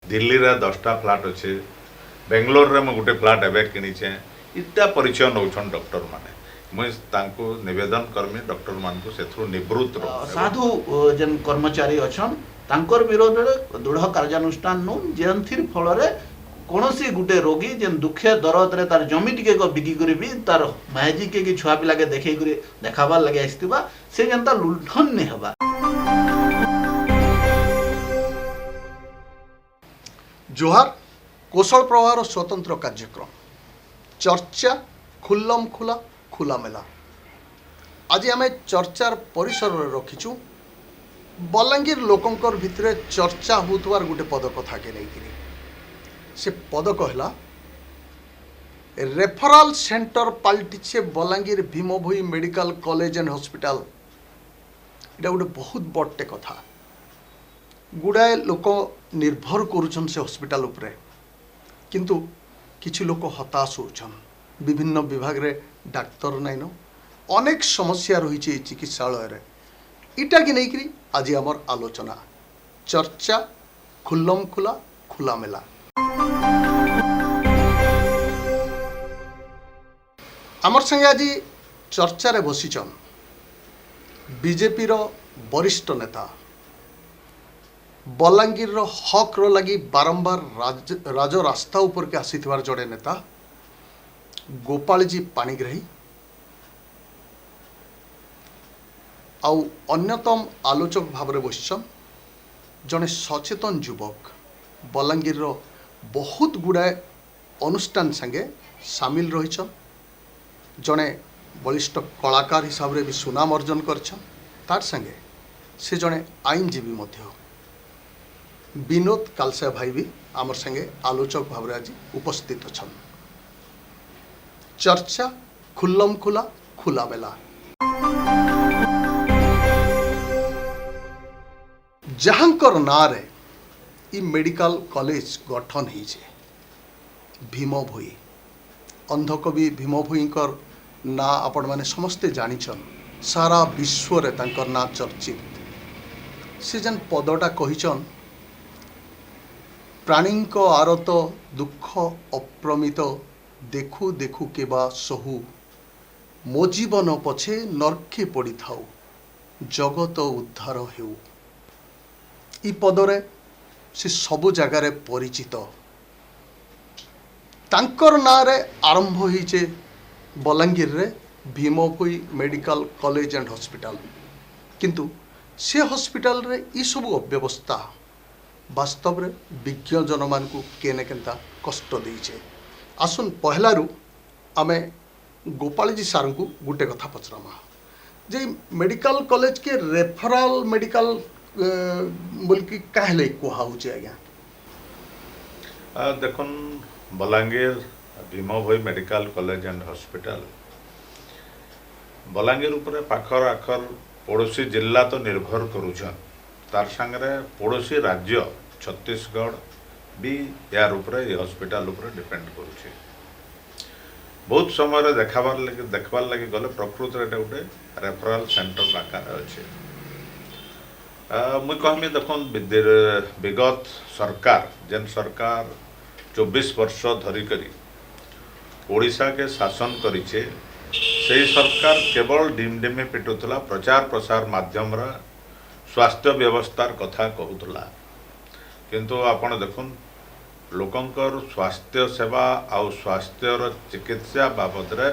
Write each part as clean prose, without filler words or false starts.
दिल्ली रे 10टा फ्लैट अच्छे बेंगलोर रे मैं गोटे फ्लैट एवं किनीचे इतना परिचय नौछन डॉक्टर माने मुझे तांको निवेदन करमी डॉक्टर मान को सेथु निवृत्त रहो साधु जेन कर्मचारी अछन तांकर विरोध रे दृढ़ कार्यानुष्ठान नु जेनथिर फल रे कोनोसी गुटे रोगी जेन दुखे दरद रे तार जमी टिके को बिकी करी भी तार मायजी के छुआ पिला के देखै करी देखाबार लगे आइतिबा से जनता लुल्ठन ने हबा। जोहार कौशल प्रवाहर स्वतंत्र कार्यक्रम चर्चा खुल्लम खुला खुला मेला आज आम चर्चार परिसर रखीचु बलांगीर लोकंकर भितरे चर्चा होतवार गोटे पद कथा के नहीं से पद कहला रेफराल सेंटर पलटिछे Balangir Bhimabhoi medical college and hospital इटा गोटे बहुत बड़टे कथा गुड़ाए लोक निर्भर करुछन से हॉस्पिटल उपरे किंतु किछि लोक हताश होछन विभिन्न विभाग रे डाक्तर नाइन अनेक समस्या रही चिकित्सालय रे इटा कि नहीं आज आमर आलोचना चर्चा खुल्लम खुला खुला मेला। आमर संगे आज चर्चा रे बसीचन बीजेपी रो वरिष्ठ नेता बलांगीर रो हक रो लगी बारंबार राज रास्ता ऊपर के आसीथिबार जड़े नेता गोपालजी पाणिग्राही आउ अन्यतम आलोचक भाव में बसिछन जड़े सचेतन युवक बलांगीर रो बहुत गुड़ाए अनुष्ठान संगे सामिल रहीछन जड़े बलिष्ठ कलाकार हिसाब रे भी सुनाम अर्जन करछन तार संगे से जड़े आईनजीवी मध्य विनोद कालसा भाई भी आमर संगे आलोचक भाव में आज उपस्थित अछन चर्चा खुल्लम खुला खुला मेला। जहांकर नारे ई मेडिकल कॉलेज गठन होइछे भीम भोई अंधकवि भीम भोईकर ना आपण माने समस्ते जानिछन सारा विश्व रे तांकर ना चर्चित से जन पदटा कहिछन प्राणीक आरत दुख अप्रमित देखु देखु केबा सहु मो जीवन पछे नरखे पड़ी थाउ जगत उद्धार हेउ ई पदरे से सबु जगार परिचित तांकर नारे आरंभ होइचे बलांगीर रे भीमभोई मेडिकल कॉलेज एंड हॉस्पिटल किंतु से हॉस्पिटल रे ई सबु अव्यवस्था वास्तव रे विज्ञ जन मान को केने केनता कष्ट देइछे। आसुन पहलारू आमे गोपालजी सार को गोटे कथा पचरामा जे मेडिकल कॉलेज के रेफरल मेडिकल बोल कि कहले कुहाउचे आज्ञा देखुन Balangir Bhimabhoi medical college and hospital Balangir उपरे पाखर आखर पड़ोसी जिला तो निर्भर करुछन तार संगे पड़ोसी राज्य छत्तीसगढ़ भी यार उपरे ये हॉस्पिटल उपरे डिपेंड करुछे बहुत समय देखबार लगे गले प्रकृत रे गोटे रेफरल सेंटर आकार अच्छे मुझे कहमी देखुन विगत सरकार जेन सरकार 24 वर्ष धरिकरी ओडिशा के शासन करिछे से सरकार केवल डिमडिमी पिटुला प्रचार प्रसार माध्यम स्वास्थ्य व्यवस्थार कथा कहूला किंतु आपण देखुन लोकंकर स्वास्थ्य सेवा आउ स्वास्थ्यर चिकित्सा बाबद रे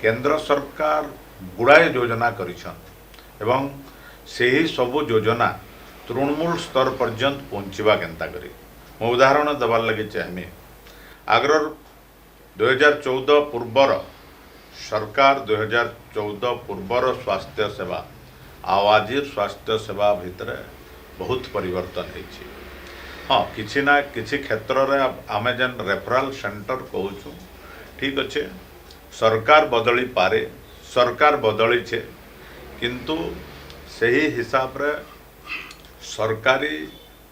केंद्र सरकार गुड़ाए योजना करिछन एवं सेही सबु योजना तृणमूल स्तर पर्यंत पहुँचवा केन्ता करी मो उदाहरण देवार लगी चाहमी आग्रह 2014 पूर्वर सरकार 2014 पूर्वर स्वास्थ्य सेवा आवाजीर स्वास्थ्य सेवा भितर बहुत परिवर्तन होइछि। हाँ किछि ना किछि क्षेत्र रे आमे जेन रेफरल सेंटर कहूँ ठीक अच्छे सरकार बदली पारे सरकार बदली छे किंतु सही हिसाब रे सरकारी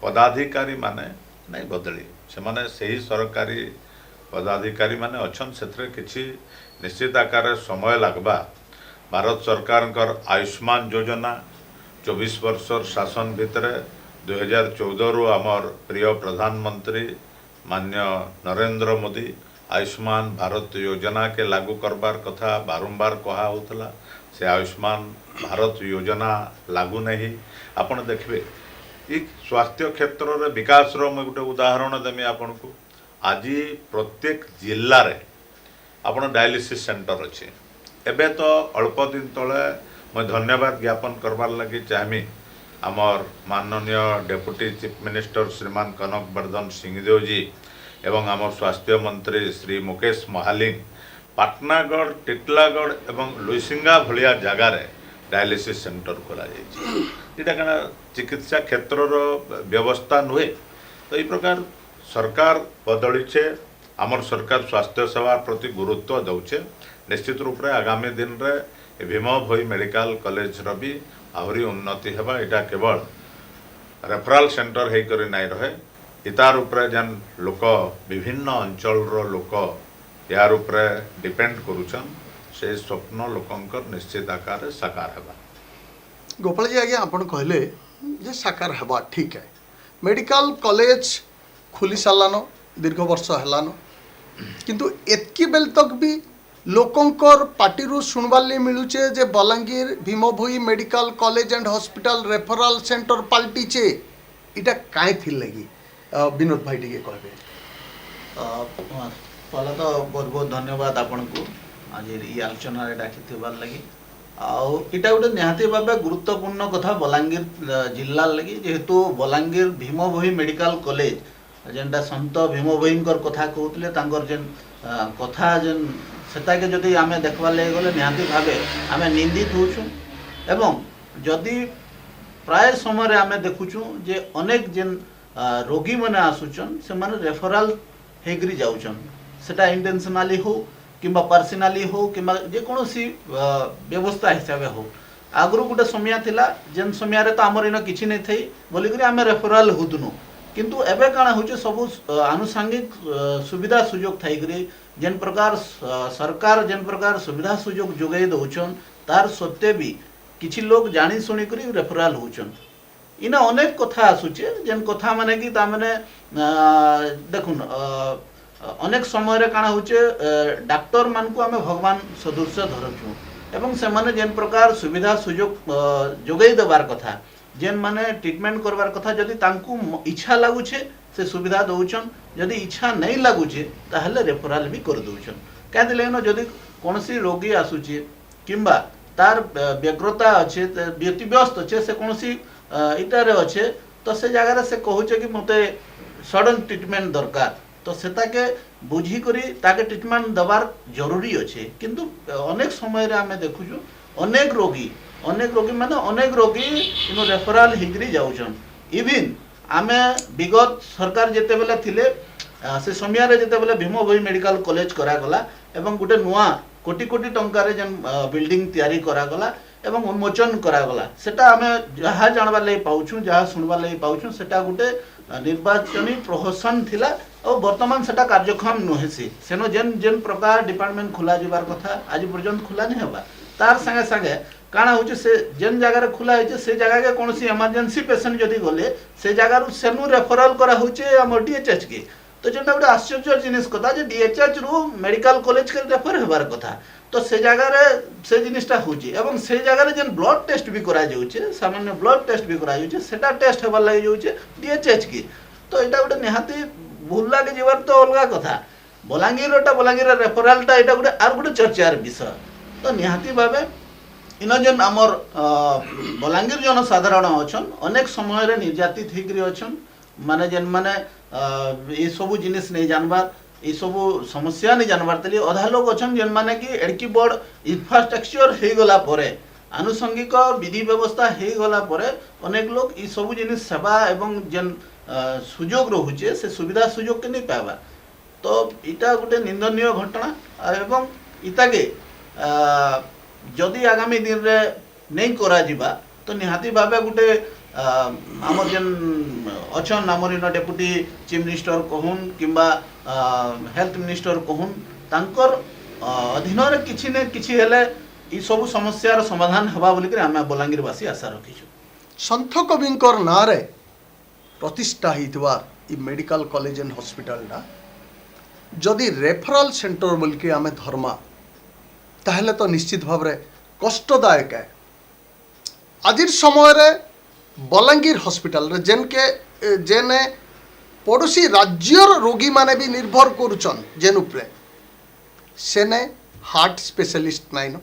पदाधिकारी माने नहीं बदली से माने सही सरकारी पदाधिकारी माने अच्छन से किछि निश्चित आकार समय लगवा भारत सरकार आयुष्मान योजना 24 वर्ष शासन भितर 2014 आमर प्रिय प्रधानमंत्री माननीय नरेंद्र मोदी आयुष्मान भारत योजना के लागू करबार कथा बारंबार कहा होता से आयुष्मान भारत योजना लागू नहीं आपण देखिए एक स्वास्थ्य क्षेत्र रे विकास रो मैं गोटे उदाहरण देमी आपन को आज प्रत्येक जिल्ला रे आपण डायलिसिस सेंटर अच्छे एबे तो अल्प दिन तले मैं धन्यवाद ज्ञापन करबार लगी चाहमी आमर माननीय डेप्यूटी चीफ मिनिस्टर श्रीमान कनक वर्धन सिंहदेव जी एवं आम स्वास्थ्य मंत्री श्री मुकेश महालिंग पाटनागढ़ टिटलागढ़ एवं लुइसिंगा भलिया जगार डायलिसिस सेंटर खोला जाइए क्या चिकित्सा क्षेत्र व्यवस्था नुहे तो ये प्रकार सरकार बदलीचे आमर सरकार स्वास्थ्य सेवा प्रति गुरुत्व दौचे निश्चित रूप से आगामी दिन रे भीम भोई मेडिकल कॉलेज भी आहरी उन्नति हेबा इटा केवल रेफरल सेंटर है करी नहीं रहे इतार उपरे जन लोक विभिन्न अंचल लोक यार उपरे डिपेंड करुछन से स्वप्न लोकंकर निश्चित आकार साकार हेबा। गोपाल जी आज्ञा आपण कहले जे साकार हेबा ठीक है मेडिकल कॉलेज खुली सारान दीर्घ वर्ष हेलान किंतु एतकी बेल तक भी लोकंकर पार्टी शुणवार मिलूचे जे Balangir Bhimabhoi medical college and hospital referral centre पलटिचे इटा काहे थी लगी विनोद भाई टी कहबे। पहले तो बहुत बहुत धन्यवाद आपन को आज ये आलोचना डाकी लगी आटा गोटे निहाती भाव गुरुत्वपूर्ण कथा बलांगीर जिला लगी जेहेतु बलांगीर भीमभोई मेडिकल कॉलेज जेनटा सन्त भीमभोई कथा कहते जेन कथा जेन सेटा के जदि आमे देखबार लगे गले निहाती भावे आमे निंदित होचुं एवं जदि प्राय समय आमे देखुचुं जे अनेक जेन रोगी मैंने आसुचन से माने रेफरल हेकरी जाउचन सेटा इंटेंशनली हो किंबा पर्सनाली हो किंबा जेकोसी व्यवस्था हिसाब हो आगु गोटे समय थिला जेन समय तो आमर इन किसी नहीं थी बोलिक आम रेफरल होतुनु किंतु एबे काना होचे सब आनुषंगिक सुविधा सुजोग थाइकरी जेन प्रकार सरकार जेन प्रकार सुविधा सुजोग जोगाई दौचन तार सत्वे भी किछि लोग जानी शुणी करी रेफरल होचन इना अनेक कथा आसुचे जेन कथा माने कि तामने देखुन अनेक समय रे काना होचे डॉक्टर मान को आमे भगवान सदृश धरछु एवं से माने जेन प्रकार सुविधा सुजोग जोगाई देबार कथा जेन माने ट्रीटमेंट करबार कथा जदि तांकु इच्छा लागुछे से सुविधा दौचन जदि इच्छा नहीं लागुछे ताहले रेफरल भी कर दौचन क्या दिले न जदि कोनसी रोगी आसुचे किंबा तार व्यग्रता अच्छे व्यतिव्यस्त अच्छे से कोनसी इटारे अच्छे तो से जगह से कहूचे कि मते सडन ट्रीटमेंट दरकार तो सेटाके बुझी करी ताके ट्रीटमेंट दबार जरूरी अच्छे किंतु अनेक समय रे आमे देखुछु अनेक रोगी माने अनेक रोगी इन रेफरल हिगरी जाउछन इवन आमे विगत सरकार जेते बेले थिले से समय रे जेते बेले भीमभोई मेडिकल कॉलेज करा गला एवं गुटे नुआ कोटी कोटी टंका रे जन बिल्डिंग तैयारी करा गला एवं उन्मोचन करा गला सेटा आमे जहा जानबार लई पाउछु जहा सुनबार लई पाउछु सेटा गुटे निर्वाचनी प्रहसन थिला और वर्तमान सेटा कार्यक्रम नहेसी सेनो जेन जेन प्रकार डिपार्टमेंट खुला जिबार कथा आज पर्यंत खुला नहीं होबा तार संगे संगे काना होचे से जेन जगह रे खुला होचे से जगह के कोनसी इमरजेंसी पेशेंट जदि गले से जगह रु सेनु रेफरल करा होचे हमर डीएचएच के तो जेटा गोटे आश्चर्य जिनिस कथा जे डीएचएच रु मेडिकल कॉलेज के रेफर हेबार कथा तो से जगह रे से जिनिसटा होची एवं से जगह रे जेन ब्लड टेस्ट भी करा जाउचे सामान्य ब्लड टेस्ट भी करा जाउचे सेटा टेस्ट हेबार लागि जाउचे डीएचएच की तो एटा गोटे निहाती भूल लागे जीवार तो अलगा कथा बलांगीर रेफरलटा एटा गोटे आर गोटे चर्चार विषय तो निहाती भावे इन जेन आमर बलांगीर जनसाधारण अच्छन अनेक समय रे निर्यातित होकर अच्छन माने जेन माने ये सब जिनिस नहीं जानबार ये सब समस्या नहीं जानबार तली अधा लोग अच्छन जेन माने कि एडकी बड़ इंफ्रास्ट्रक्चर हो गला परे आनुषंगिक विधि व्यवस्था हो गला परे अनेक लोग ये सब जिनिस सेवा एवं जेन सुजोग रहुचे से सुविधा सुजोग के नहीं पावा तो इटा गोटे निंदनीय घटना एवं इताके जदि आगामी दिन रे नहीं करा जिबा तो निहाती भावे गोटे आमर जेन अच्छन आमर इन डेप्यूटी चीफ मिनिस्टर कहून किंबा हेल्थ मिनिस्टर कहून तांकर अधीन रे किछि ने किछि हेले ई सब समस्यार समाधान हवा बोली आम बलांगीरवासी आशा रखीछु। सन्थ कविंकर नारे ପ୍ରତିଷ୍ଠା ହେଇଥିବା ଇ ମେଡ଼ିକାଲ କଲେଜ ଏଣ୍ଡ ହସ୍ପିଟାଲଟା ଯଦି ରେଫରାଲ ସେଣ୍ଟର ବୋଲିକି ଆମେ ଧର୍ମା ତାହେଲେ ତ ନିଶ୍ଚିତ ଭାବରେ କଷ୍ଟଦାୟକ है ଆଜିର ସମୟରେ ବଲାଙ୍ଗୀର ହସ୍ପିଟାଲରେ ଯେନେ ପଡ଼ୋଶୀ ରାଜ୍ୟର ରୋଗୀମାନେ ବି ନିର୍ଭର କରୁଛନ୍ ଯେନ୍ ଉପରେ ସେନେ ହାର୍ଟ ସ୍ପେଶାଲିଷ୍ଟ ନାଇନ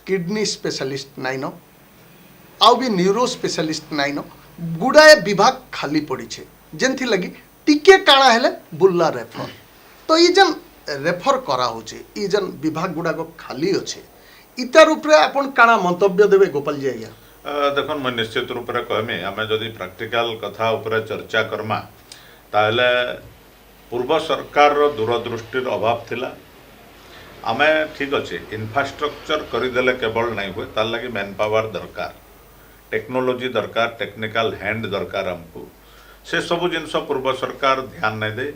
କିଡନୀ ସ୍ପେଶାଲିଷ୍ଟ ନାଇନ ଆଉ ବି ନ୍ୟୁରୋ ସ୍ପେଶାଲିଷ୍ଟ ନାଇନ ଗୁଡ଼ାଏ ବିଭାଗ ଖାଲି ପଡ଼ିଛେ ଯେନ୍ଥିଲାଗି ଟିକେ କାଣା ହେଲେ ବୁର୍ଲା ରେଫର ତ ଇ ଯେନ୍ ରେଫର କରାହେଉଛେ ଇ ଯେନ୍ ବିଭାଗ ଗୁଡ଼ାକ ଖାଲି ଅଛେ इतार उपरे आपण काना मंतव्य देवे गोपाल जी आज्ञा देखो मैं निश्चित रूप से कहमी आम जदि प्रैक्टिकल कथा उपरे चर्चा करमा ताहले पूर्व सरकार दूरदृष्टि अभाव थिला आमे ठीक अच्छे इंफ्रास्ट्रक्चर करदेले केवल नहीं हुए तार लगी मैन पावर दरकार टेक्नोलोजी दरकार टेक्निकल हैंड दरकार हमको से सब जिनस पूर्व सरकार ध्यान नहीं दे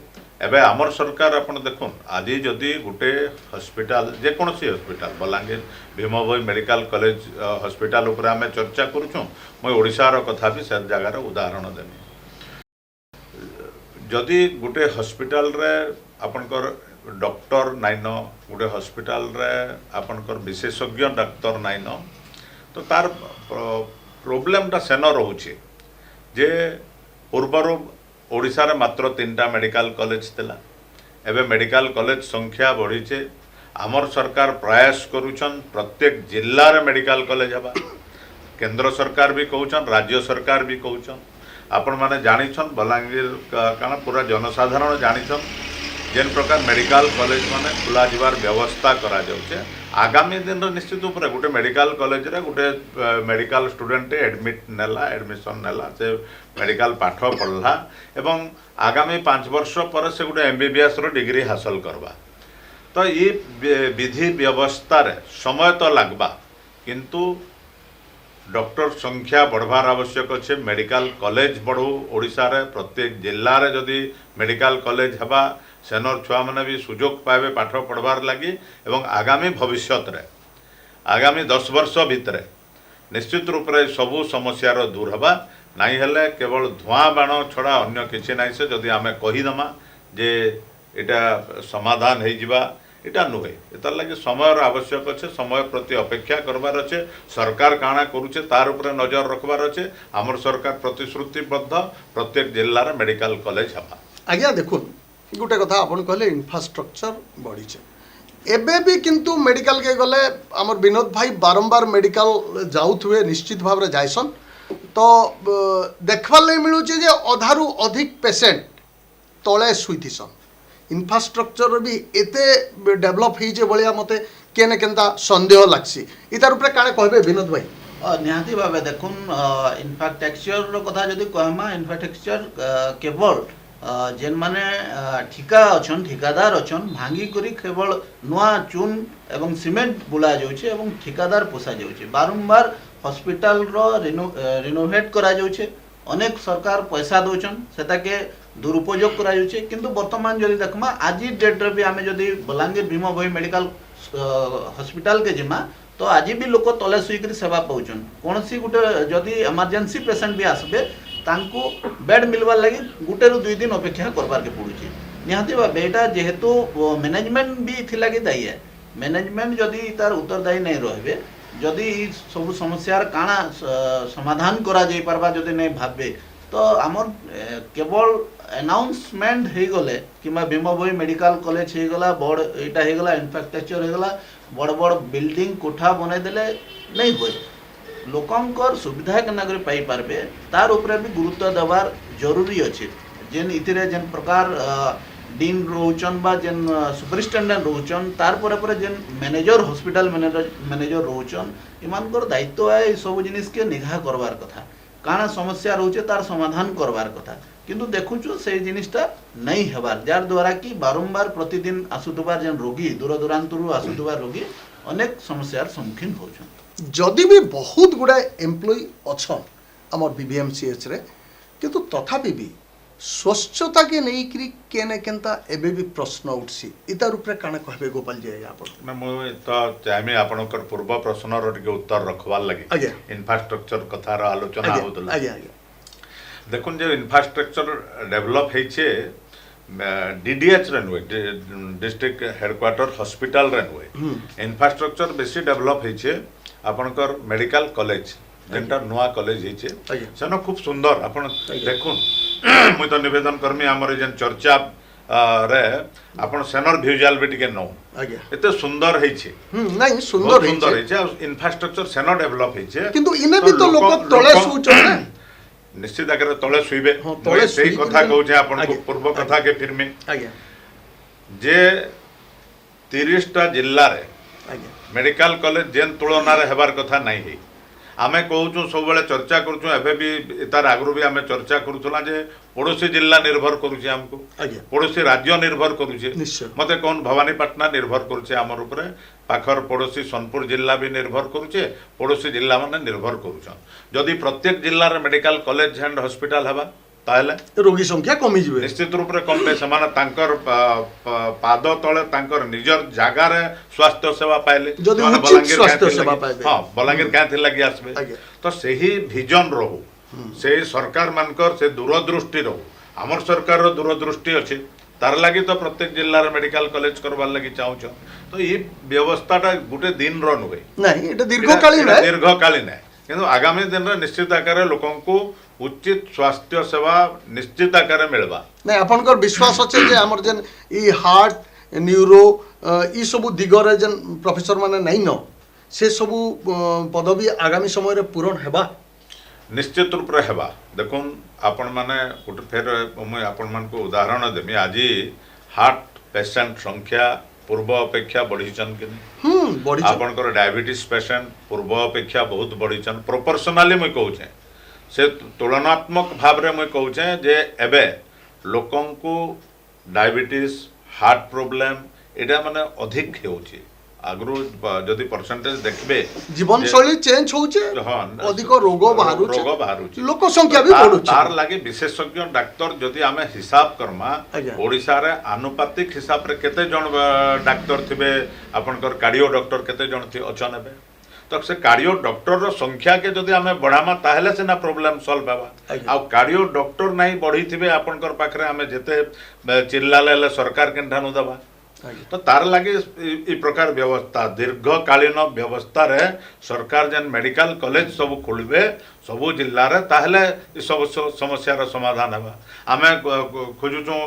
एबे आमर सरकार अपन देखुन आज जदि गोटे हॉस्पिटल जेकोसी hospital Balangir Bhimabhoi medical college hospital उपरे आमे चर्चा करूँ मैं ओडिशार कथा भी से जगार उदाहरण देमी जदि गोटे हॉस्पिटल रे आपनकर डॉक्टर नाइन गोटे हॉस्पिटल रे आपनकर विशेषज्ञ डॉक्टर नाइन तो तार प्रोब्लेमटा सेन रोचे जे पूर्वर ओडिशा रे मात्र 3टा मेडिकल कॉलेज थिला एबे मेडिकल कॉलेज संख्या बढ़ीचे आमर सरकार प्रयास करूछन प्रत्येक जिल्ला रे मेडिकल कॉलेज हबा केंद्र सरकार भी कहउछन राज्य सरकार भी कहउछन आपण माने जानिछन बलांगीर काना पूरा जनसाधारण जानिछन जेन प्रकार मेडिकल कॉलेज माने खुला जिवार व्यवस्था करा जाउछे आगामी दिन निश्चित उपरे गोटे मेडिकल कॉलेज रे गोटे मेडिकल स्टूडेंट एडमिशन नेला से मेडिकल पाठ पढ़ला एवं आगामी 5 वर्ष पर से गोटे MBBS रो डिग्री हासिल करबा तो ये विधि व्यवस्था रे समय तो लगबा किंतु डॉक्टर संख्या बढ़वार आवश्यक अच्छे मेडिकल कॉलेज बढ़ू ओडिशा रे प्रत्येक जिल्ला रे जदि मेडिकल कॉलेज हबा सेनर छुआ मैंने भी सुजोग पाए पाठ पढ़वार लगी एवं आगामी भविष्य रे आगामी 10 वर्ष भितर निश्चित रूप से सबू समस्यार दूर हवा नहीं हेले केवल धुआं बाण छड़ा अन्य किसी ना से जदि आम कहीदमा जे इटा समाधान हो जिबा इटा नुहे एतार लगे समय आवश्यक अच्छे समय प्रति अपेक्षा करबार अच्छे सरकार काना करुचे तार उपरे नजर रखबार अच्छे आमर सरकार प्रतिश्रुतिबद्ध प्रत्येक जिल्ला रे मेडिकल कॉलेज हवा आज्ञा देखुन गोटे कथा आपन कहले इंफ्रास्ट्रक्चर बढ़ीचे एबे भी किंतु मेडिकल के गले आमर विनोद भाई बारंबार मेडिकल जाउथुए निश्चित भाव रे जायसन तो देखबार लई मिलुचे जे अधारू अधिक पेशेंट तळे सुइथिसन इंफ्रास्ट्रक्चर भी एते डेवलप होइचे बलिया मते केने केनता संदेह लागसी इतार उपरे काने कहबे विनोद भाई निहाती भावे देखुन इंफ्रास्ट्रक्चर रो कथा जदि कहमा इंफ्रास्ट्रक्चर केवल जेन माने ठिका अछन ठिकादार अछन भांगी करी केवल नुआ चून एवं सीमेंट बुला जाउछे एवं ठिकादार पोसा जाउछे बारंबार हॉस्पिटल रो रिनोवेट करा जाउछे अनेक सरकार पैसा दउछन सेटा के दुरुपयोग करा जाउछे किंतु वर्तमान जदि देखमा आज डेट रे भी आमे जदि बलांगीर भीमभोई मेडिकल हॉस्पिटल के जिमा तो आज भी लोक तले सुई करी सेवा पाउछन कोनसी गुटे जदि इमरजेंसी पेशेंट भी आसबे तांको बेड मिलवार लगी गुटे रु 2 दिन अपेक्षा करबार के पड़ुची निहाती भाबे एटा जेहेतु मैनेजमेंट भी थिला कि दायी है मैनेजमेंट जदि तार उत्तरदायी नहीं रहबे जदि सब समस्यार काना समाधान करा जाई परबा जदि नहीं भाबे तो आमर केवल अनाउंसमेंट हे गले किमा भीमभोई मेडिकल कॉलेज हे गला बड़ एटा हे गला इंफ्रास्ट्रक्चर हे गला बड़ बड़ बिल्डिंग कोठा बने देले नहीं होय लोकंकर सुविधा के नगर पाई पारबे तार उपरे भी गुरुत्व देवार जरूरी अच्छे जेन इतिरे जेन प्रकार डीन रोचन बा जेन सुपरिटेडेंट रोचन तार परे परे जेन मैनेजर हॉस्पिटल मैनेजर रोचन इमानकर दायित्व है सब जिनिस के निगाह करवार कथा काना समस्या रोचे तार समाधान करवार कथा किंतु देखुछु से जिनिसटा नहीं हेबार जार द्वारा कि बारंबार प्रतिदिन आसुतबार जेन रोगी दूर दूरांतरु आसुतबार रोगी अनेक समस्यार सम्मुखीन होछन जदि भी बहुत गुड़ाए एम्प्लॉय अच्छन आमर BVMCH रे किंतु तथापि भी स्वच्छता के नहीं करी केने केनता एबे भी प्रश्न उठसी इतार उपरे काने कहबे गोपाल जी आपण ना मो तो चाहे आपनकर पूर्व प्रश्न रो के उत्तर रखवार लगी आज्ञा इंफ्रास्ट्रक्चर कथार आलोचना होतला आज्ञा आज्ञा देखुन जो इंफ्रास्ट्रक्चर डेवलप होइछे डीडीएच रे नुए डिस्ट्रिक्ट हेडक्वार्टर हॉस्पिटल रे नुए इंफ्रास्ट्रक्चर बेसी डेवलप होइछे आपनकर मेडिकल कॉलेज जेनटा नुआ कॉलेज होइछे आज्ञा। सेनो खूब सुंदर आपण देखुन मुई तो निवेदन करमी हमर जेन चर्चा रे आपण सेनर भ्यूजल भी टिके नो आज्ञा एते सुंदर होइछे नहीं सुंदर बहुत सुंदर होइछे होइछे इंफ्रास्ट्रक्चर सेनो डेवलप होइछे किंतु इने भी तो लोक तळे सुचो ना निश्चित आकर तले शुइबे हाँ, तले सेही शुइबे कथा जेन- कहूचे आपन को आगे, पूर्व कथा के फिरमी आज्ञा जे 30टा जिल्ला रे आज्ञा मेडिकल कॉलेज जेन तुलना रे हेबार कथा नहीं है आमे कहूचु सब बेले चर्चा करूचु एबे भी तार आगरु भी आमे चर्चा करूचुला जे पड़ोसी जिल्ला निर्भर करूचे हमको आज्ञा पड़ोसी राज्य निर्भर करूचे निश्चय मते कौन भवानीपाटना निर्भर करूचे हमर ऊपर पाखर पड़ोसी सोनपुर जिला भी निर्भर करूचे पड़ोसी जिला माने निर्भर करूछन जदि प्रत्येक जिल्ला रे मेडिकल कॉलेज एंड हॉस्पिटल हबा ताहले रोगी संख्या कमी जिवे निश्चित रूप रे कमबे समान तांकर पाद तले तांकर निजर जागा रे स्वास्थ्य सेवा पाइले जदि ସେମାନେ उचित बलांगीर स्वास्थ्य काहे सेवा थिर पाइबे। हां बलांगीर काहे थिर लागि आसबे आज्ञा। तो सेही विजन रहू से सरकार मानकर से दूरदृष्टि रहू हमर सरकार रो दूरदृष्टि अछि तार लागि तो प्रत्येक जिल्ला रे मेडिकल कॉलेज करबार लागि चाहूछ तो ई व्यवस्थाटा गुटे दिन रो नुवे नहीं एटा दीर्घकालीन है दीर्घकालीन है किंतु आगामी दिन रे निश्चित आकार लोकन को उचित स्वास्थ्य सेवा निश्चित आकार मिलबा नहीं आपनकर विश्वास अच्छे जे हमर जन ई हार्ट न्यूरो ई सब दिगरे जन प्रोफेसर माने नहीं न से सब पदवी आगामी समय रे पूरण हेबा निश्चित रूप रे हेबा देखुन आपण माने गोटे फेर मुई आपण मान को उदाहरण देमी आज हार्ट पेशेंट संख्या पूर्व अपेक्षा बढ़ीचन कि बड़ी आपनकर डायबिटीज पेशेंट पूर्व अपेक्षा बहुत बढ़ीचन प्रोपोर्शनाली मुई कहूचे से तुलनात्मक भाव रे मुई कहूचे जे एबे लोकन को डायबिटीज हार्ट प्रॉब्लम एटा माने अधिक हेउची आगरो जदि परसेंटेज देखबे जीवन शैली चेंज होचे हाँ, अधिक रोग बाहरुचे रोग बाहरुचे लोक संख्या भी बढ़ुचे तार लागि विशेषज्ञ डाक्टर जदि आमे हिसाब करमा आज्ञा। ओडिसा रे आनुपातिक हिसाब रे केते जण डाक्टर थिबे आपनकर कार्डियो डॉक्टर केते जण थि अछन हेबे तो से कार्डियो डॉक्टर रो संख्या के जदि आमे बढ़ामा ताहेले सेना प्रॉब्लम सॉल्व हेबा आज्ञा। आ कार्डियो डॉक्टर नाही बढ़ी थिबे आपनकर पाखरे आमे जेते चिल्ला लेले सरकार के ठानु दबा तो तार लगे इ प्रकार व्यवस्था दीर्घकालीन व्यवस्था रे सरकार जेन मेडिकल कॉलेज सब खोलबे सबु जिल्ला रे ताहले इ सब समस्या रो समाधान हेबा आमे खोजुचु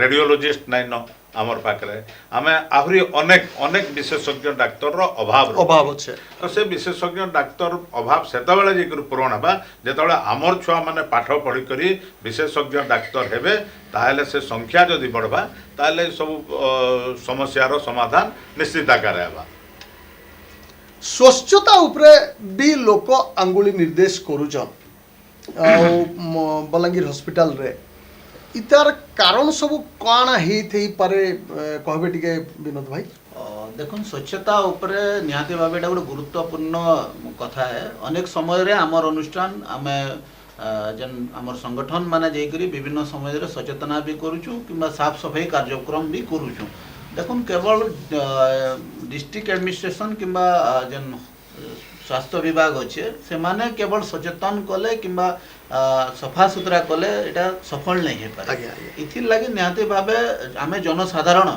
रेडियोलॉजिस्ट नै न हमर पाखरे आमे आहुरी अनेक अनेक विशेषज्ञ डाक्टर रो अभाव अच्छे तो से विशेषज्ञ डाक्तर अभाव सेता बेले जे पूरण हेबा जेतबेले हमर छुआ माने पाठ पढ़ी करी विशेषज्ञ डाक्तर हेबे ताहले से संख्या जदि बढ़बा ताहले सब समस्या रो समाधान निश्चित आकार हेबा स्वच्छता उपरे भी लोक आंगुली निर्देश करूछन बलांगीर हॉस्पिटल रे इतार कारण सब काना ही थई पारे कहबे टिके विनोद भाई देखुन स्वच्छता उपरे निहाती भाव एटा गोटे गुरुत्वपूर्ण कथा है अनेक समय रे आमर अनुष्ठान आमे जेन आमर संगठन माने जेकरी विभिन्न समय रे सचेतना भी करूछु किंबा साफ सफाई कार्यक्रम भी करूछु देखुन केवल डिस्ट्रिक्ट एडमिनिस्ट्रेशन किंबा जेन स्वास्थ्य विभाग अच्छे से माने केवल सचेतन कले किंबा सफा सुतरा कले एटा सफल नहीं है पारे इथिर लागि निहाती भाबे आमे जनसाधारण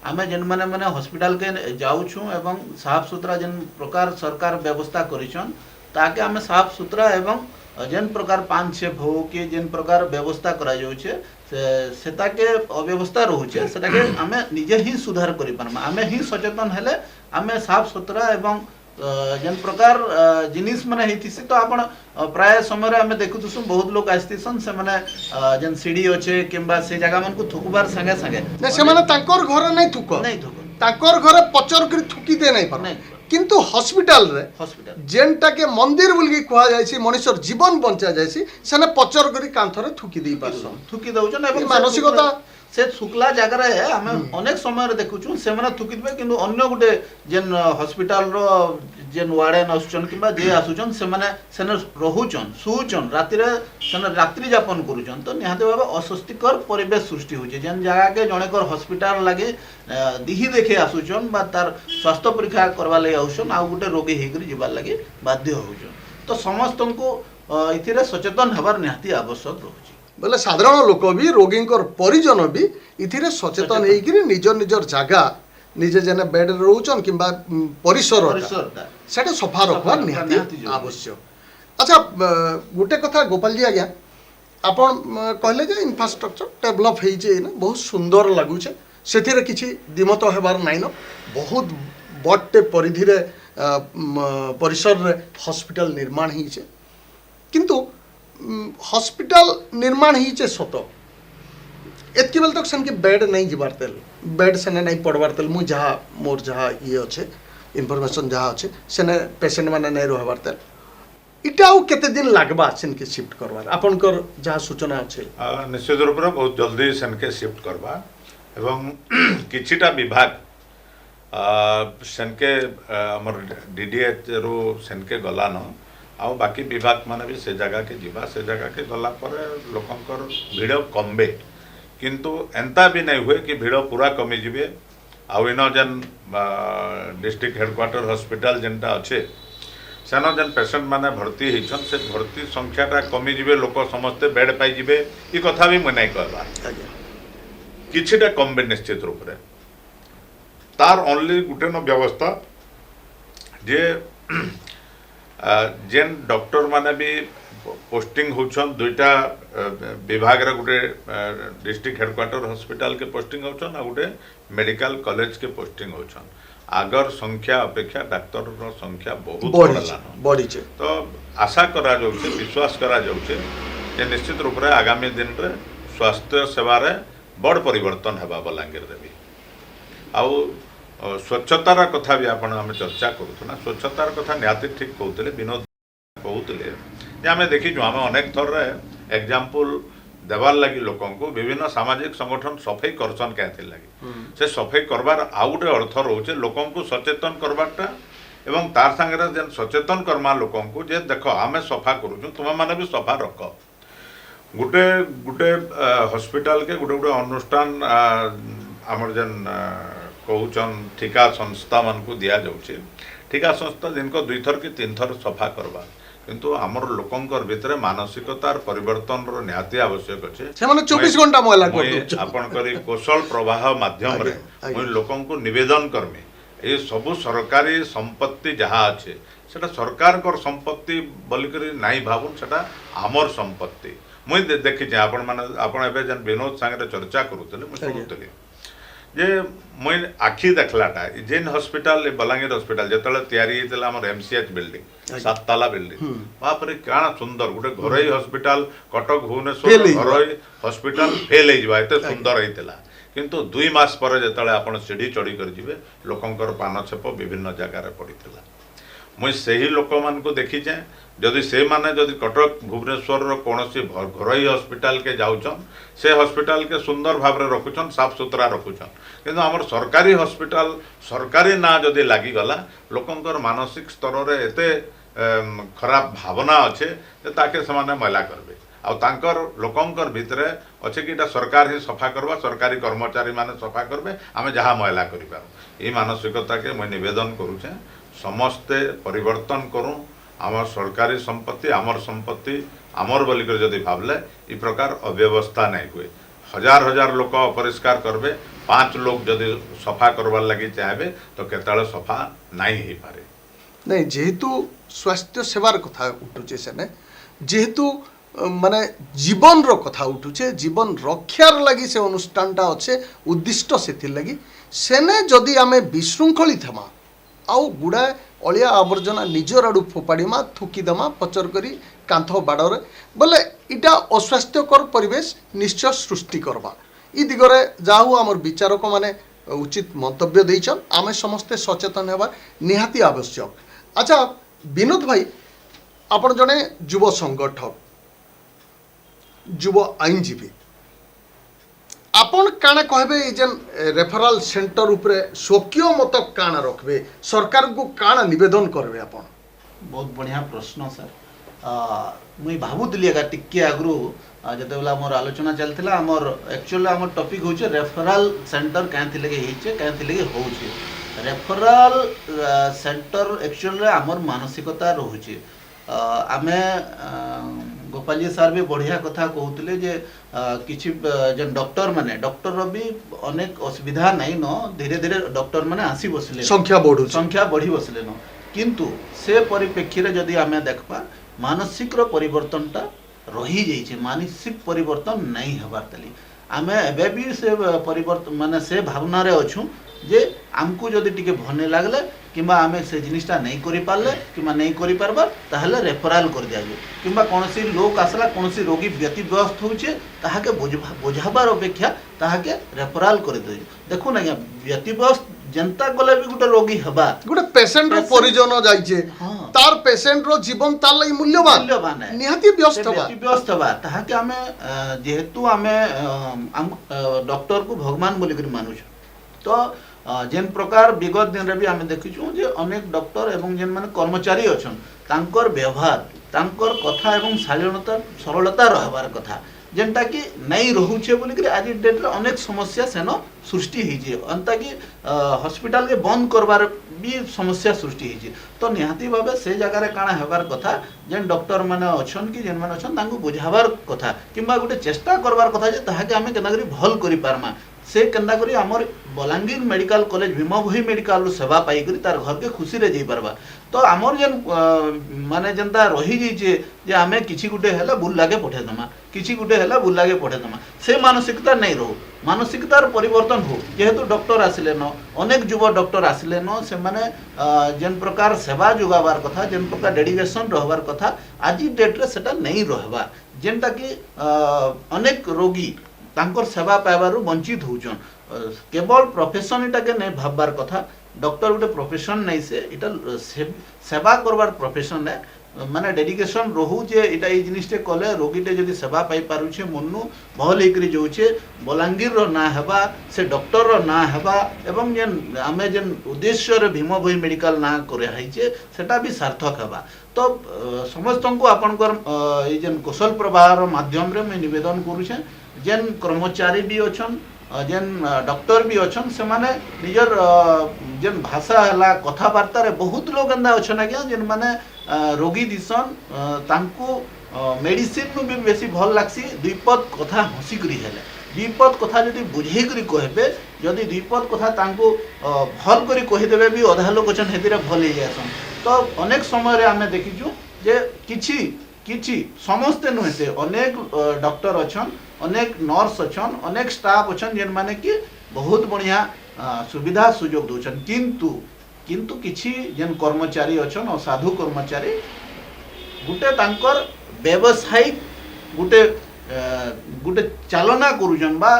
आमे जेन माने माने हॉस्पिटल के जाउछु एवं साफ सुतरा जेन प्रकार सरकार व्यवस्था करिछन ताके आमे साफ सुतरा एवं जेन प्रकार 5-6 हो कि जेन प्रकार व्यवस्था करा जाउछे सेताके अव्यवस्था रहुछे सेताके आमे निजे ही सुधार करि पारमा आमे ही सचेतन हेले आमे साफ सुतरा एवं जेन प्रकार जिनिस माने हेतिसे तो आपण प्राय समय रे हमें देखुतसु बहुत लोग आस्तिसन से माने जेन सीढ़ी अच्छे किंबा से जगह मन को थुकबार संगे संगे ने से माने तांकर घर नहीं थुक नहीं थुक तांकर घर पचर कर थुकी दे नहीं पर किंतु हॉस्पिटल रे हॉस्पिटल जेनटा के मंदिर बोलकी कुआ जायसी मनुष्यर जीवन बंचा जायसी सेने पचर करी कांथरे थुकी दी पारसन थुकी दउछन एवं मानसिकता से सुकला जगह रे हमें अनेक समय रे देखुछु से माने थुकी दिबे किंतु अन्य गुटे जेन हॉस्पिटल रो जेन वार्डन आसुचन किंबा जे आसुचन से माने सेने रहुचन सुचन राति रे सेने रात्रि यापन करूचन तो निहाते भाबे अस्वस्तिकर परिवेश सृष्टि होचे जेन जगह के जणेकर हॉस्पिटल लागे दिही देखे आसुचन बा तार स्वास्थ्य परीक्षा करबा लागि आउछन आ गुटे रोगी हेकरी जिबार लागि बाध्य होउछन तो समस्त को ଏଥିରେ ସଚେତନ ହେବାର ନିହାତି ଆବଶ୍ୟକ ରହୁଛି। ବୋଲେ ସାଧାରଣ ଲୋକ ବି ରୋଗୀଙ୍କର ପରିଜନ ବି ଏଥିରେ ସଚେତନ ହେଇକିରି ନିଜ ନିଜର ଜାଗା ନିଜେ ଯେନେ ବେଡ୍ରେ ରହୁଛନ୍ କିମ୍ବା ପରିସରଟା ସେଟା ସଫା ରଖବା ନିହାତି ଜରୁରୀ। ଆବଶ୍ୟକ। ଆଚ୍ଛା ଗୋଟେ କଥା ଗୋପାଳଜୀ ଆଜ୍ଞା ଆପଣ କହିଲେ ଯେ ଇନଫ୍ରାଷ୍ଟ୍ରକ୍ଚର ଡେଭଲପ୍ ହେଇଛେ ନା ବହୁତ ସୁନ୍ଦର ଲାଗୁଛେ ସେଥିରେ କିଛି ଦ୍ୱିମତ ହେବାର ନାଇଁନ ବହୁତ ବଡ଼ଟେ ପରିଧିରେ ପରିସରରେ ହସ୍ପିଟାଲ ନିର୍ମାଣ ହେଇଛେ କିନ୍ତୁ ହସ୍ପିଟାଲ ନିର୍ମାଣ ହେଇଛେ ସତ ଏତ୍କି ବେଲେ ତक ସେନକି ବେଡ୍ नहीं ଯିବାର ତେଲ ବେଡ୍ ସେନେ नहीं ପଡ଼ବାର ତେଲ ମୁଁ ଯାହା ମୋର ଯାହା ଇଏ ଅଛେ ଇନଫର୍ମେସନ୍ ଯାହା ଅଛେ ସେନେ ପେସେଣ୍ଟ ମାନେ नहीं ରହିବାର ତେଲ इटा आउ केते दिन लागबा सेनके शिफ्ट करवार आपनकर जहाँ सूचना अच्छे निश्चित रूप से बहुत जल्दी सेनके शिफ्ट करवा एवं किछिटा विभाग सेनके हमर डीडीएच रो सेनके गलान आउ बाकी विभाग माने भी से जगह के जीवा से जगह के गला पर लोकंकर भीड़ कमबे किंतु एंता भी नहीं हुए कि भीड़ पूरा कमी जिवे आउ इन जेन डिस्ट्रिक्ट हेडक्वार्टर हॉस्पिटल जेनटा अच्छे सेन जेन पेसेंट माने भर्ती होइछन से भर्ती संख्याटा कमी जिवे लोक समस्ते बेड पाई जिवे ई कथा भी मैं नहीं कहबा किछिटा कमबे निश्चित रूप रे तार ओनली गुटे न व्यवस्था जे जेन डॉक्टर माने भी पोस्टिंग होछन दुईटा विभाग रे गुटे डिस्ट्रिक्ट हेडक्वार्टर हॉस्पिटल के पोस्टिंग होछन आ गुटे मेडिकल कॉलेज के पोस्टिंग होछन आगर संख्या अपेक्षा डाक्तर संख्या बहुत बढ़ी तो आशा करा जाउछे विश्वास करा जाउछे जे निश्चित रूप रे आगामी दिन रे स्वास्थ्य सेवा रे बड़ परिवर्तन हेबा बलांगीर रे भी आउ स्वच्छतार कथा भी आपण आम चर्चा करूँ स्वच्छतार कथा निहाती ठीक कहते विनोद कहते जे आम देखी आम अनेक थर एग्जाम्पल देवार लगी लोक विभिन्न सामाजिक संगठन सफाई करसन क्या लगी से सफाई करबार आउ गोटे अर्थ रोचे लोक सचेतन करवाटा एवं तार सांगे जेन सचेतन करमा लोक जे देख आम सफा करूँ तुम मैंने भी सफा रख गुटे गुटे हॉस्पिटल के गुटे गुटे अनुष्ठान आमर जेन कहूचन ठिका संस्था मान को दिया जाउछे ठिका संस्था दिन को 2 थर कि 3 थर सफा करबा किंतु आमर लोकंकर भितरे मानसिकतार परिवर्तन रो निहाती आवश्यक अछि से माने 24 घंटा मोहला कर आपन करी कौशल प्रवाह माध्यम रे मुई लोकन को निवेदन करमी ए सबु सरकारी संपत्ति जहाँ अच्छे सेटा सरकार कर संपत्ति बोलिकरी नहीं भावुन सेटा आमर संपत्ति मुई देखी आपण माने आपण एबे जन विनोद सांगे चर्चा करूतले मुई सुनुतले जे मुई आखि देखलाटा जेन हॉस्पिटल बलांगीर हॉस्पिटल जेतले तयारी हेतला हमर एमसीएच बिल्डिंग 7 ताला बिल्डिंग बाप रे काना सुंदर गुटे घरई हॉस्पिटल कटक भुवनेश्वर घरई हॉस्पिटल फेल हे जबा एते सुंदर हेतला किंतु 2 मास पर जेतले आपण सीढ़ी चढ़ी कर जिवे लोकंकर पानछेप विभिन्न जगह रे पड़ितला मुई सही लोक मान को देखी जे जदि से माने जदि कटक भुवनेश्वर कौनसी घरई हॉस्पिटल के जाउछन से हॉस्पिटल के सुंदर भाव रे रखुछन साफ सुथरा रखुछन किंतु हमर सरकारी हॉस्पिटल सरकारी ना जदि लागी गला लोकंकर मानसिक स्तर रे एते खराब भावना अच्छे ताके समाने मैला करबे आ तांकर लोकंकर भितरे अच्छे कि सरकार ही सफा करबा सरकारी कर्मचारी माने सफा करबे आमे जहाँ मैला करिबा ई मानसिकता के मैं निवेदन करूछे समस्ते परिवर्तन करूँ आमर सरकारी संपत्ति आमर संपत्ति आमर बोलिकर जदि भावले इ प्रकार अव्यवस्था नहीं हुए हजार हजार लोक अपरिष्कार करबे 5 लोग जदि सफा करवार लगी चाहे तो केतले सफा नहीं हो पारे नहीं जेहेतु स्वास्थ्य सेवार कथा उठुचे सेने जेहेतु माने जीवन रो कथा उठुचे जीवन रक्षार लगी से अनुष्ठानटा अच्छे उद्दिष्ट से लगी सेने जदि आमे विशृंखलित हेमा आउ गुड़ा अलिया आवर्जना निजर आड़ू फोपाड़ीमा थुकीदेमा पचर करी कांथ बाड़े बोले इटा अस्वास्थ्यकर परिवेश निश्चय सृष्टि करवा इ दिगरे जाहु आमर विचारक माने उचित मंतव्य देइछन आमे समस्ते सचेतन हेबा निहाती आवश्यक। अच्छा विनोद भाई आपण जने युव संगठक युव आईनजीवी आपण काना कहबे जेन रेफरल सेंटर उपरे स्वकीय मत काना रखबे सरकार को काना निवेदन करबे आपण बहुत बढ़िया प्रश्न सर मुई भाबुतली एगा टिके आगरु जतेबेला मोर आलोचना चलथिला हमर एक्चुअली हमर टॉपिक होचे रेफरल सेंटर कांथि लगे हिचे कांथि लगे होचे रेफरल सेंटर एक्चुअली हमर मानसिकता रहउचे आमे गोपाल जी सार भी बढ़िया कथा कहते जे किछि जेन डॉक्टर रो भी अनेक असुविधा नहीं न धीरे धीरे डॉक्टर माने आसी बसले संख्या बढ़ी बसले न किंतु से परिप्रेक्षी रे जदि आमे देखबा मानसिक रो परिवर्तनटा रही जाइए मानसिक परिवर्तन नहीं हबार तली आमे एबे भी से परिवर्तन माने से भावना रे अछु जे आमको जदि टिके भने लागले किंबा आमे से जिनिसटा नहीं करि पारले किंबा नहीं करि पारबा ताहले रेफरल कर दिया जाय किंबा कोनोसी लोक आसला कोनोसी रोगी व्यतिग्रस्त होउचे ताहाके बुझाबार अपेक्षा ताहाके रेफरल कर दे देखु ना व्यतिग्रस्त जनता गले भी गुटे रोगी हबा गुटे पेशेंट रो परिजन जाइछे तार पेशेंट रो जीवन तार लई मूल्यवान है निहाती व्यस्त बा ताहाके आमे जेहेतु आमे डॉक्टर को भगवान बोली करी मानुछ तो जेन प्रकार विगत दिन रे भी आमे देखिछु जे अनेक डॉक्टर एवं जेन माने कर्मचारी अछन तांकर व्यवहार तांकर कथा एवं शालीनता सरलता रहबार कथा जेनटा कि नहीं रहुछे बोली करी आज डेट रे अनेक समस्या सेनो सृष्टि हिजे अंता कि हॉस्पिटल के बंद करबार भी समस्या सृष्टि हिजे तो निहाती भाबे से जगह रे काना हेबार कथा जेन डॉक्टर माने अछन कि जेन माने अछन तांको बुझाबार कथा किंबा गुटे चेष्टा करबार कथा जे ताहाके आमे केना करी भल करि पारमा से केन्दा करी हमर बलांगीर मेडिकल कॉलेज भीमभोई मेडिकल रो सेवा पाई करी तार घर के खुशी रे जई परबा तो हमर जेन माने जनता रही जइचे जे आमे किछि गुटे हेला बुल लागे पठे दमा किछि गुटे हेला बुल लागे पठे दमा से मानसिकता नहीं रहो मानसिकतार परिवर्तन हो जेहेतु डॉक्टर आसिले न अनेक युवा डॉक्टर आसिले न से माने जेन प्रकार सेवा जुगाबार कथा जेन प्रकार डेडिकेशन रहबार कथा आज डेट रे सेटा नहीं रहबा जेनटा कि अनेक रोगी तांकर सेवा पाइबारु वंचित होउछन केवल प्रोफेशन इटा के नहीं भाबबार कथा डॉक्टर गोटे प्रोफेशन नहीं से इटा सेवा करबार प्रोफेशन है माने डेडिकेशन रहू जे इटा ए जिनिसटे कले रोगीटे जदि सेवा पाई पारुछे मन्नु भल हेकरी जोछे बलांगीर रो ना हेबा से डॉक्टर रो ना हेबा एवं जेन आमे जेन उद्देश्य रे भीमभोई मेडिकल ना करे हाइचे सेटा भी सार्थक हेबा तो समस्त को आपनकर ए जेन कौशल प्रवाह माध्यम रे मैं निवेदन करूछे जेन कर्मचारी भी अछन जेन डॉक्टर भी अछन से माने निजर जेन भाषा हला कथाबार्ता रे बहुत लोग अंदा अछन आज्ञा जेन माने रोगी दिसन तांको मेडिसिन भी बेसी भल लागसी दुईपद कथा हसी करी हेले दुईपद कथा जदि बुझे करी कहबे जदि दुईपद कथा तांको भल करी कहि देबे भी अधा लोक अछन हेतिरे भल हे जासन तो अनेक समय रे हमें देखिजु जे किछि समस्त नुहे से अनेक डॉक्टर अछन अनेक नर्स अछन अनेक स्टाफ अछन जेन माने कि बहुत बढ़िया सुविधा सुयोग दोछन किंतु किछि जेन कर्मचारी अछन असाधु कर्मचारी गुटे तांकर व्यवसायिक गुटे चालना करूजन बा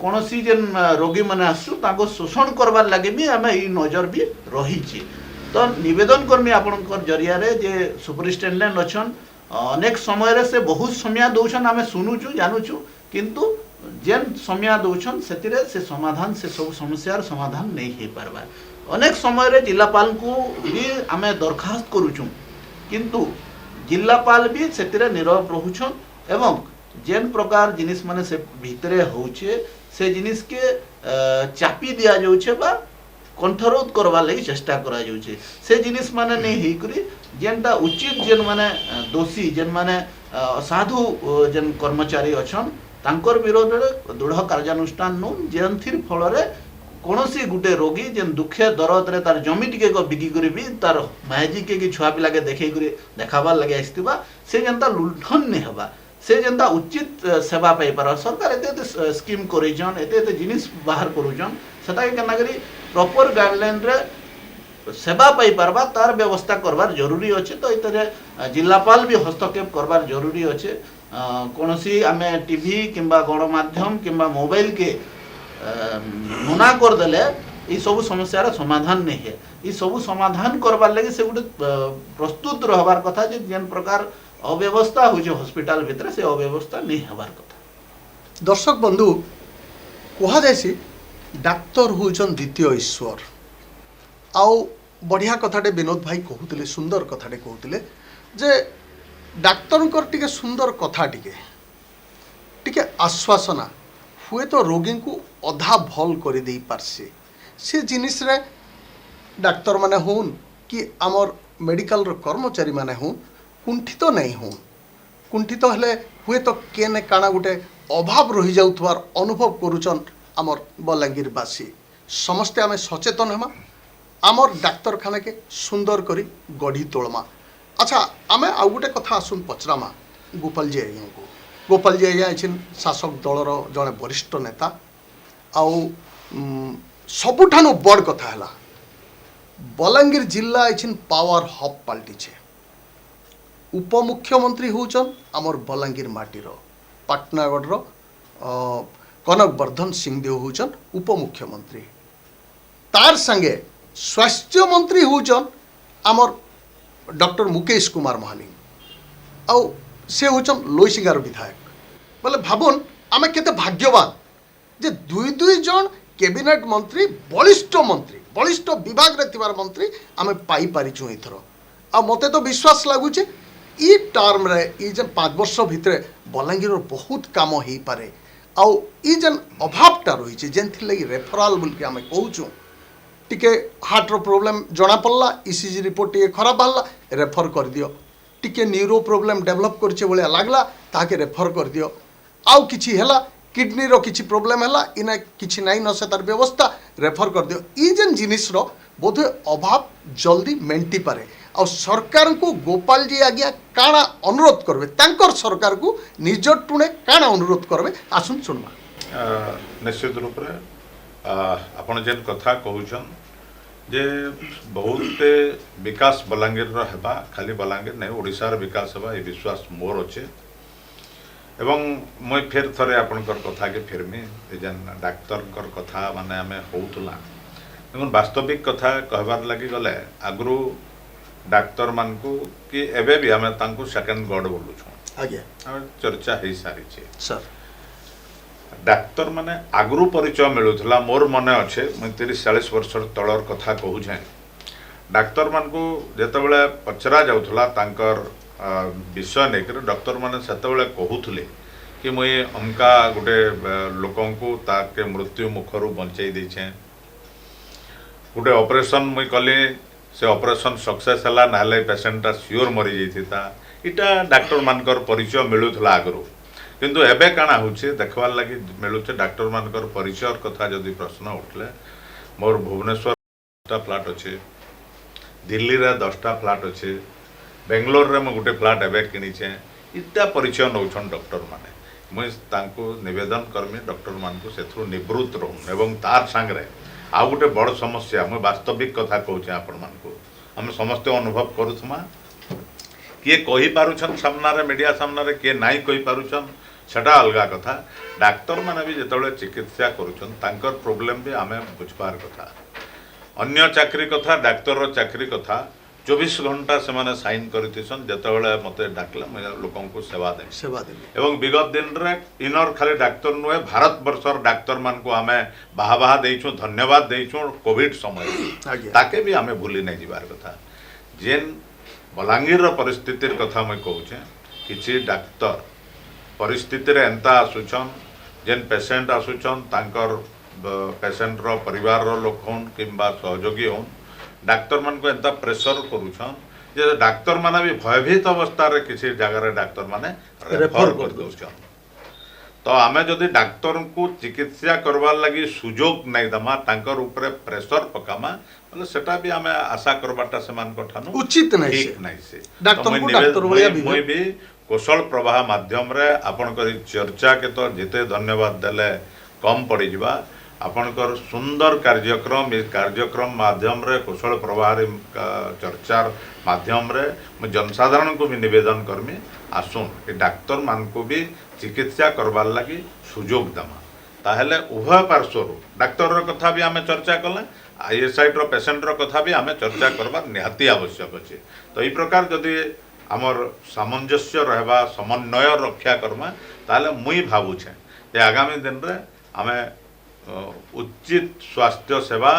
कोनोसी जेन रोगी माने आसु ताको शोषण करबार लागे भी हमें ई नजर भी रही छी तो निवेदन करमी आपनकर जरिया रे जे सुपरिटेंडेंट अछन अनेक समय रे से बहुत समय दौछन आमे सुनुचु जानूचु किंतु जेन समय दौछन सेतिरे से समाधान से सब समस्यार समाधान नहीं हे पारबा अनेक समय रे जिलापाल को भी आमे दरखास्त करूचु किंतु जिलापाल भी सेतिरे नीरव रहुछन एवं जेन प्रकार जिनिस माने से भितरे होउछे से जिनिस के चापी दिया जाउछे बा कंठरोध करवा लगी चेष्टा करा जाउछे से जिनिस माने नहीं हेई करी जेनटा उचित जेन माने दोषी जेन माने साधु जेन कर्मचारी अछन तांकर विरोध रे दृढ़ कार्यानुष्ठान नु जेनथिर फल रे कोनोसी गुटे रोगी जेन दुखे दरद रे तार जमी टिके को बिकी करी भी तार मायजी के छुआ पिला के देखै करी देखाबार लगे आस्तिबा से जनता लुठन ने हबा से जनता उचित सेवा पाई पार सरकार एते स्कीम करिजन एते जिनिस बाहर करूजन सेटा के केना करी प्रॉपर गाइडलाइन रे सेवा पाई पारबा तार व्यवस्था करबार जरूरी अच्छे तो इतरे जिलापाल भी हस्तक्षेप करबार जरूरी अच्छे कोनोसी आमे टीवी किंबा गणमाध्यम किंबा मोबाइल के मना कर देले ई सब समस्यार समाधान नहीं है ई सब समाधान करबार लगे से गुटे प्रस्तुत रहबार कथा जे जेन प्रकार अव्यवस्था हो जे हॉस्पिटल भितर से अव्यवस्था नहीं हबार कथा दर्शक बंधु कहा जायसी डाक्तर होजन द्वितीय ईश्वर आउ बढ़िया कथाटे विनोद भाई कहते सुंदर कथाटे कहते जे डाक्तर टिके सुंदर कथा टिके आश्वासना हुए तो रोगी को अधा भल कर दे पारसे से जिनिस रे डाक्तर माने होन कि आमर मेडिकल कर्मचारी माने होन कुंठित नहीं हूँ कुंठित हेले हुए तो केने काना गोटे अभाव रही जाउथबार अनुभव करुचन आमर बलांगीरवासी समस्ते आमे सचेतन हेमा आमर डाक्तरखाना के सुंदर करी गढ़ी तोलमा। अच्छा आमे आउ गोटे कथा आसुन पचरामा गोपाल जी आज्ञा को गोपाल जी आज्ञा आइछिन शासक दलर जड़े वरिष्ठ नेता आउ सबुठानु बड़ कथा है बलांगीर जिला आइछिन पावर हब पलटिछे उपमुख्यमंत्री होचन आमर बलांगीर माटीर पाटनागढ़ कनक वर्धन सिंहदेव होचन उपमुख्यमंत्री तार संगे स्वास्थ्य मंत्री होचन आमर डॉक्टर मुकेश कुमार महालिंग आउ से होचन लोईसिंगार विधायक बोले भाबुन आमे केते भाग्यवान जे दुई दुई जन कैबिनेट मंत्री बलिष्ठ विभाग रे थिबार मंत्री आमे पाई पारिछु एथरो आ मते तो विश्वास लागुचे ई टर्म रे ई जे 5 वर्ष भितरे बलांगीर बहुत काम हो पारे आउ ई जन अभावटा रही है जेनथि लगी रेफराल बोल के आमे कहूछु टिके हार्ट रो प्रॉब्लम जना पड़ला ईसीजी रिपोर्ट टिके खराब बाहला रेफर कर दियो टिके न्यूरो प्रॉब्लम डेवलप करछे बोले लागला ताके रेफर कर दियो आउ किछि हैला किडनी रो किछि प्रॉब्लम हैला इना किछि नाइ न से तार व्यवस्था रेफर कर दियो ई जन जिनिस रो बोधे अभाव जल्दी मेंटी पारे और सरकार को गोपाल जी आज्ञा काଣା अनुरोध करबे तांकर सरकार को निज टुणे काଣା अनुरोध करबे आसुन सुनमा। निश्चित रूप रे आपण जेन कथा कहउछन जे बहुत विकास बलांगीर रो हेबा खाली बलांगीर नहीं ओडिसा रो विकास हेबा ए विश्वास मोर अछि एवं मुई फेर थरे आपणकर कथा के फेरमी जेन डाक्तर कथा माने आमे होउतला देखुन वास्तविक कथा कहबार लगी गले आगरू डाक्तर मान को कि एबे भी आमे तांको सेकंड गॉड बोलु छु आज्ञा चर्चा हे सारी छे सर डाक्तर माने आगरू परिचय मिलुथला मोर मने अच्छे मैं 30-40 वर्ष तलर कथा कहू छे डाक्तर मान को जेतेबेले पचरा जाउथला तांकर विषय नेकर डॉक्टर माने सेतेबेले कहूथले कि मुई हमका गोटे लोकन को ताके मृत्यु मुखरु बंचई दै छे गोटे ऑपरेशन मुई कले से ऑपरेशन सक्सेस हला नाले पेशेंटा सियोर मरी जाइथिता इटा डाक्टर मानकर परिचय मिलुथला आगरू किंतु एबे काना होचे देखवार लगी मिलुचे डाक्टर मानकर परिचय कथा जदि प्रश्न उठले मोर भुवनेश्वर 10टा फ्लैट अच्छे दिल्ली रे 10टा फ्लैट अच्छे बेंगलोर रे मैं गोटे फ्लैट एबे किनीचे इटा परिचय नौछन डॉक्टर माने मुई तांको निवेदन करमी डॉक्टर मान को सेथु निवृत्त रहूँ एवं तार सांगरे आउ गोटे बड़ समस्या मुई वास्तविक कथा कहूचे आपण मान को हम समस्ते अनुभव करूथमा किए कही पारुछन सामना मीडिया सामना किए नाई कही पारुछन सेटा अलगा कथा डाक्तर माने भी जेतबेले चिकित्सा करूछन तांकर प्रॉब्लम भी आमे बुझबार कथा अन्य चाकरी कथा डाक्तर रो चाकरी कथा 24 घंटा से माने साइन करथिसन जेतबेले मते डाकला मैं लोकन को सेवा दे एवं विगत दिन रे इनर खाली डाक्तर नुए भारत वर्षर डाक्तर मान को आमे बाहा देइछु धन्यवाद देइछु कोविड समय ताके भी आमे भूली नै जिबार कथा जेन बलांगीर परिस्थितिर कथा मैं कहूचे किछि डाक्तर परिस्थिति रे एंता आसुछन जेन पेशेंट आसुछन तांकर पेशेंट रो परिवार रो लोक होन किंबा सहयोगी होन डाक्तर मान को एंता प्रेशर करूछन जे डाक्तर माने भी भयभीत अवस्था रे किछि जगह रे डाक्तर माने रेफर कर दोछन तो आमे जदि डाक्तर को चिकित्सा करवार लगी सुजोग नहीं दमा तांकर ऊपर प्रेशर पकामा मतलब सेटा भी आमे आशा करबाटा समान कठानु उचित नहीं ठीक नहीं से डाक्तर को डाक्तर भलिया मुई भी कौशल प्रवाह माध्यम रे आपन करी चर्चा के तो जेते धन्यवाद देले कम पड़ी जिबा आपनकर सुंदर कार्यक्रम इस कार्यक्रम माध्यम रे कौशल प्रवाह चर्चार माध्यम रे मैं जनसाधारण को भी निवेदन करमी आसुन कि डाक्तर मान को भी चिकित्सा करवार लगी सुजोग दमा ताहले उभय पार्श्वर डाक्तर कथा भी आमे चर्चा कले आईएसआई रो पेशेंट रो कथा भी आमे चर्चा करबार निहाती आवश्यक अछि तो ई प्रकार जदि आमर सामंजस्य रहबा समन्वय रक्षा करमा ताहले मुई भाबुछे जे आगामी दिन रे आमे उचित स्वास्थ्य सेवा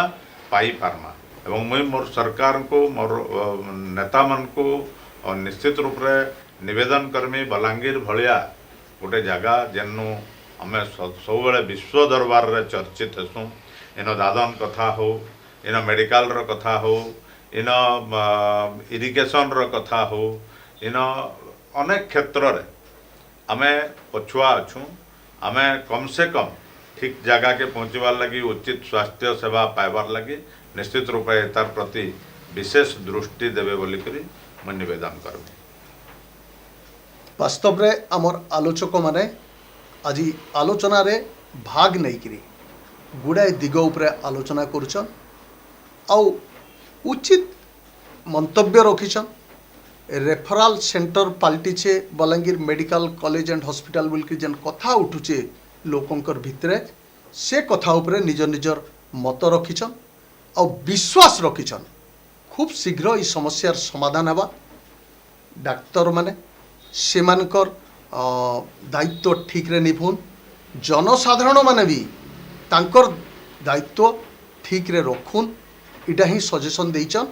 पाई पारमा एवं मुई मोर सरकार को मोर नेता मन को निश्चित रूप रे निवेदन करमी बलांगीर भलिया गोटे जगह जेनु आमे सब विश्व दरबार रे चर्चित हेसु इन दादन कथा हो इन मेडिकल रो कथा हो इन इरिगेशन रो कथा हो इन अनेक क्षेत्र रे आमे पछुआ अच्छू आमे कम से कम ठीक जगह के पहुँचवार लगी उचित स्वास्थ्य सेवा पाइबार लगी निश्चित रूपे तार प्रति विशेष दृष्टि देवे बोलिकरी मैं निवेदन करबी। वास्तव रे आमर आलोचक माने आज आलोचना रे भाग नहीं करी गुड़ाए दिग उपरे आलोचना करुछन आउ उचित मंतव्य रखिछन। रेफराल सेंटर पलटिछे Balangir medical college and hospital बोलकर जेन कथा उठुचे लोकंकर भितरे से कथा उपरे निजर निजर मत रखिछन और विश्वास रखिछन खूब शीघ्र ई समस्यार समाधान हेबा। डाक्तर माने सेमानकर दायित्व ठीक रे निभुन जनसाधारण माने भी तांकर दायित्व ठीक रे रखुन इटा ही सजेशन देइछन।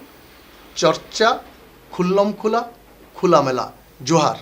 चर्चा खुल्लम खुला खुला मेला जोहार।